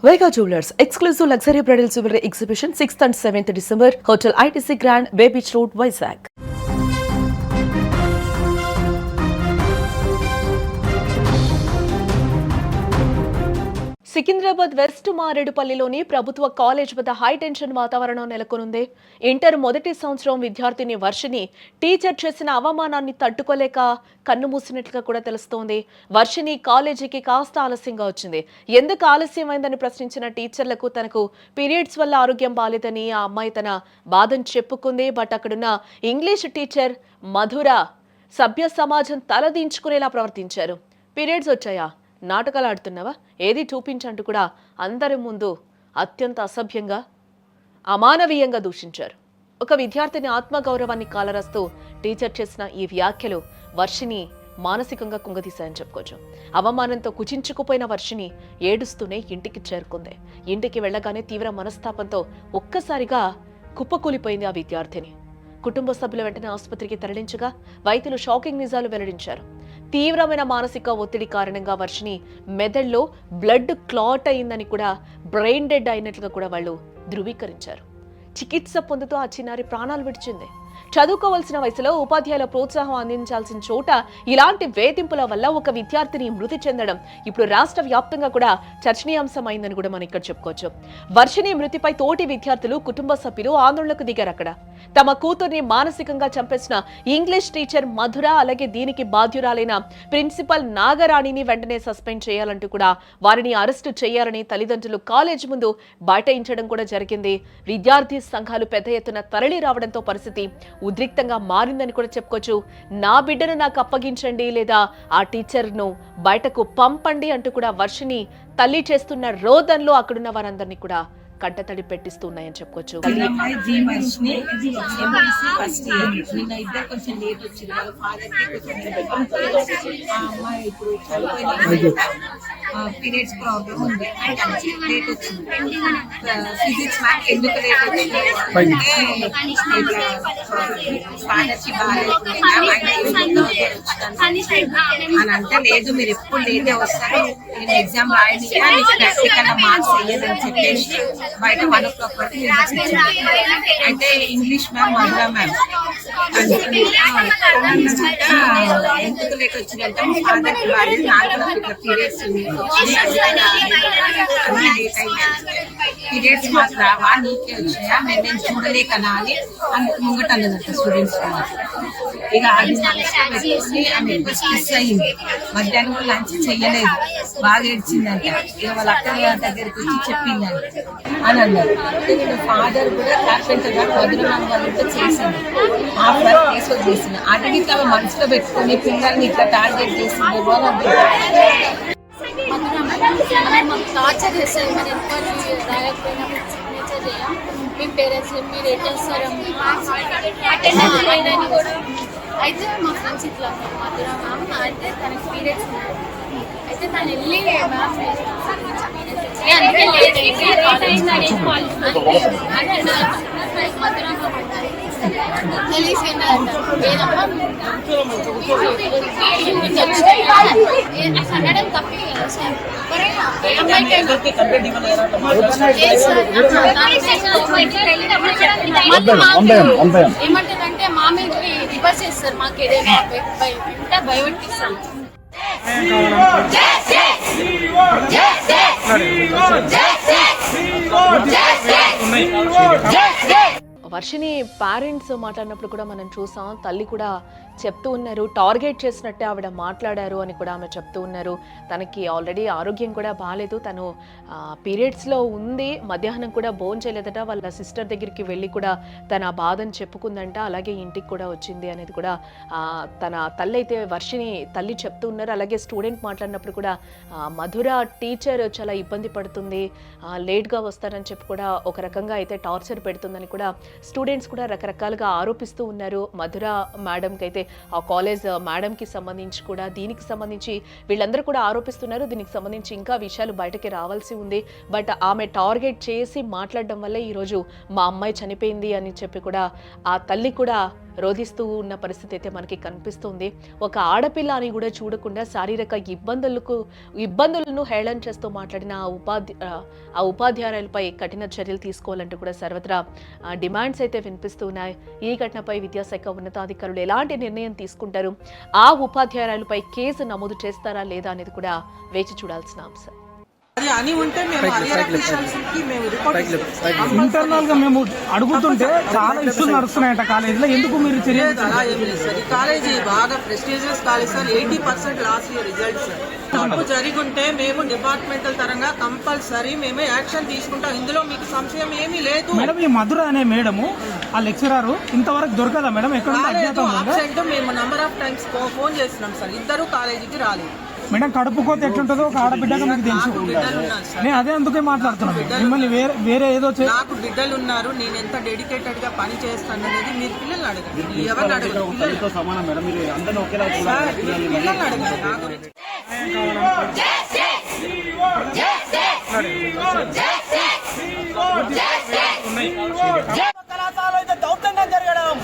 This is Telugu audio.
Vega Jewelers, exclusive luxury bridal jewelry exhibition 6th and 7th December, Hotel ITC Grand, Bay Beach Road, Vizag. Secunderabad west మారేడుపల్లిలోని ప్రభుత్వ కాలేజ్ వద్ద హైటెన్షన్ వాతావరణం నెలకొనుంది. ఇంటర్ మొదటి సంవత్సరం విద్యార్థిని వర్షిని టీచర్ చేసిన అవమానాన్ని తట్టుకోలేక కన్నుమూసినట్లుగా కూడా తెలుస్తోంది. వర్షిని కాలేజీకి కాస్త ఆలస్యంగా వచ్చింది. ఎందుకు ఆలస్యమైందని ప్రశ్నించిన టీచర్లకు తనకు పీరియడ్స్ వల్ల ఆరోగ్యం బాలేదని ఆ అమ్మాయి తన బాధను చెప్పుకుంది. బట్ అక్కడున్న ఇంగ్లీష్ టీచర్ మధుర సభ్య సమాజం తలదించుకునేలా ప్రవర్తించారు. పీరియడ్స్ వచ్చాయా, నాటకాలు ఆడుతున్నావా, ఏది చూపించంటూ కూడా అందరి ముందు అత్యంత అసభ్యంగా అమానవీయంగా దూషించారు. ఒక విద్యార్థిని ఆత్మగౌరవాన్ని కాలరాస్తూ టీచర్ చేసిన ఈ వ్యాఖ్యలు వర్షిని మానసికంగా కుంగదీశాయని చెప్పుకోవచ్చు. అవమానంతో కుచించుకుపోయిన వర్షిని ఏడుస్తూనే ఇంటికి చేరుకుంది. ఇంటికి వెళ్ళగానే తీవ్ర మనస్తాపంతో ఒక్కసారిగా కుప్పకూలిపోయింది ఆ విద్యార్థిని. కుటుంబ సభ్యుల వెంటనే ఆసుపత్రికి తరలించగా వైద్యులు షాకింగ్ నిజాలు వెల్లడించారు. తీవ్రమైన మానసిక ఒత్తిడి కారణంగా వర్షిని మెదడులో బ్లడ్ క్లాట్ అయిందని కూడా, బ్రెయిన్ డెడ్ అయినట్లుగా కూడా వాళ్ళు ధృవీకరించారు. చికిత్స పొందుతూ ఆ చిన్నారి ప్రాణాలు విడిచింది. చదువుకోవాల్సిన వయసులో ఉపాధ్యాయుల ప్రోత్సాహం అందించాల్సిన చోట ఇలాంటి వేధింపుల వల్ల ఒక విద్యార్థిని మృతి చెందడం ఇప్పుడు రాష్ట్ర వ్యాప్తంగా కూడా చర్చనీయాంశమైందని కూడా మనం ఇక్కడ చెప్పుకోవచ్చు. వర్షిని మృతిపై తోటి విద్యార్థులు, కుటుంబ సభ్యులు ఆందోళనకు దిగారు. అక్కడ తమ కూతుర్ని మానసికంగా చంపేసిన ఇంగ్లీష్ టీచర్ మధుర, అలాగే దీనికి బాధ్యురాలైన ప్రిన్సిపల్ నాగరాణిని వెంటనే సస్పెండ్ చేయాలంటూ కూడా వారిని అరెస్టు చేయాలని తల్లిదండ్రులు కాలేజ్ ముందు బైఠాయించడం కూడా జరిగింది. విద్యార్థి సంఘాలు పెద్ద ఎత్తున తరలి రావడంతో పరిస్థితి ఉద్రిక్తంగా మారిందని కూడా చెప్పుకోవచ్చు. నా బిడ్డను నాకు అప్పగించండి, లేదా ఆ టీచర్ను బయటకు పంపండి అంటూ కూడా వర్షిని తల్లి చేస్తున్న రోదనలో అక్కడున్న వారందరినీ కూడా కంటతడి పెట్టిస్తున్నాయని చెప్పుకోవచ్చు. పీరియడ్స్ ప్రాబ్లం ఉంది, లేట్ వచ్చింది. ఫిజిక్స్ మ్యాథ్స్ ఎందుకు లేట్ వచ్చింది స్కాలర్షిప్ అని అంటే, లేదు మీరు ఎప్పుడు లేటే వస్తారు, నేను ఎగ్జామ్ రాయనిగా నీకు ప్రాక్టికల్ మార్క్స్ వేయదని చెప్పేసి బయట 1 o'clock వరకు అయితే ఇంగ్లీష్ మ్యామ్ మధురా మ్యామ్ ఎందుకు లేట్ వచ్చిందంటే మా ఫాదర్ కి బాగా నాకు పీరియడ్స్ పీరియడ్స్ మాకు రావా, నీకే వచ్చాయా, నేను చూడలేకనా అని ముంగట అన్నదంట స్టూడెంట్స్. ఇక అది పెట్టుకుని ఆమె స్ట్రెస్ అయ్యింది. మధ్యాహ్నం లంచ్ చెయ్యలేదు, బాగా ఏడ్చిందంట. ఇక వాళ్ళ అక్క దగ్గరికి వచ్చి చెప్పిందంట అని అన్నారు. నేను ఫాదర్ కూడా కార్పెంటర్ గా మధురమాన్ వాళ్ళతో చేసింది, హాఫ్ వర్క్ తీసుకొని చేసింది. అడిగితే ఆమె మనసులో పెట్టుకుని పిల్లల్ని ఇట్లా టార్గెట్ చేసింది. మాకు టార్చర్ చేస్తారు. మన ఎంక్వైరీ రాయకపోయినా సిగ్నేచర్ చేయం, మీ పేరెంట్స్ మీరు ఎట్లా వస్తారమ్మా అటెండ్ కూడా. అయితే మా ఫ్రెండ్స్ ఇట్లా మధురా మ్యామ్ అంటే తనకి పీరియడ్స్ ఉన్నాయి, అయితే తను వెళ్ళి మ్యామ్ అందుకే మధురా అనడం తప్పి ఏమంటారంటే మా మీద రివర్స్ చేస్తారు, మాకు ఏదైనా భయపెట్టిస్తారు. వర్షిని పేరెంట్స్ మాట్లాడినప్పుడు కూడా మనం చూసాం, తల్లి కూడా చెప్తూ ఉన్నారు, టార్గెట్ చేసినట్టే ఆవిడ మాట్లాడారు అని కూడా ఆమె చెప్తూ ఉన్నారు. తనకి ఆల్రెడీ ఆరోగ్యం కూడా బాగాలేదు, తను పీరియడ్స్లో ఉంది, మధ్యాహ్నం కూడా భోజనం చేయలేదట. వాళ్ళ సిస్టర్ దగ్గరికి వెళ్ళి కూడా తన బాధను చెప్పుకుందంట, అలాగే ఇంటికి కూడా వచ్చింది అనేది కూడా తన తల్లి అయితే వర్షిని తల్లి చెప్తూ ఉన్నారు. అలాగే స్టూడెంట్ మాట్లాడినప్పుడు కూడా మధుర టీచర్ చాలా ఇబ్బంది పడుతుంది, లేట్గా వస్తారని చెప్పి కూడా ఒక రకంగా అయితే టార్చర్ పెడుతుందని కూడా స్టూడెంట్స్ కూడా రకరకాలుగా ఆరోపిస్తూ ఉన్నారు. మధుర మేడంకి అయితే ఆ కాలేజ్ మేడంకి సంబంధించి కూడా దీనికి సంబంధించి వీళ్ళందరూ కూడా ఆరోపిస్తున్నారు. దీనికి సంబంధించి ఇంకా విషయాలు బయటకి రావాల్సి ఉంది. బట్ ఆమె టార్గెట్ చేసి మాట్లాడడం వల్ల ఈరోజు మా అమ్మాయి చనిపోయింది అని చెప్పి కూడా ఆ తల్లి కూడా రోధిస్తూ ఉన్న పరిస్థితి అయితే మనకి కనిపిస్తుంది. ఒక ఆడపిల్ల అని కూడా చూడకుండా శారీరక ఇబ్బందులను హేళన చేస్తూ మాట్లాడిన ఆ ఉపాధ్యాయులపై కఠిన చర్యలు తీసుకోవాలంటూ కూడా సర్వత్రా డిమాండ్స్ అయితే వినిపిస్తున్నాయి. ఈ ఘటనపై విద్యాశాఖ ఉన్నతాధికారులు ఎలాంటి నిర్ణయం తీసుకుంటారు, ఆ ఉపాధ్యాయులపై కేసు నమోదు చేస్తారా లేదా అనేది కూడా వేచి చూడాల్సిన అంశం. అది అని ఉంటే మేము హైయర్ అఫీషియల్స్ కి మేము రిపోర్ట్ ఇస్తాం. ఇంటర్నల్ గా మేము అడుగుతుంటే చాలా ఇష్యూలు నడుస్తున్నాయట కాలేజీలో, ఎందుకు మీరు చర్య అలా ఏం లేదు సార్. ఈ కాలేజీ బాగా prestigious college sir. 80% last year results sir. తప్పు జరిగుంటే మేము డిపార్ట్మెంటల్ తరంగా కంపల్సరీ మేమే యాక్షన్ తీసుకుంటాం. ఇందులో మీకు సంశయం ఏమీ లేదు. మేడం ఈ మధుర అనే మేడము ఆ లెక్చరర్ ఇంతవరకు దొరకదా మేడం? ఎక్కడ అబ్సెంట్ మేము నంబర్ ఆఫ్ టైమ్స్ ఫోన్ చేస్తున్నాం సార్. ఇద్దరు కాలేజీకి రాలేదు మేడం. కడుపు కోత ఎట్లుంటుందో ఒక ఆడబిడ్డగా మీకు తెలుసు. బిడ్డలు ఉన్నారు సార్. నేను అదే అందుకే మాట్లాడుతున్నాను. మిమ్మల్ని వేరే ఏదో నాకు బిడ్డలు ఉన్నారు. నేను ఎంత డెడికేటెడ్ గా పని చేస్తాను అనేది మీరు పిల్లల్ని అడగండి. ఎవరిని అడగండి, పిల్లల్ని అడగండి. నా గురించి కళాశాల అయితే దౌర్జన్యం జరగడం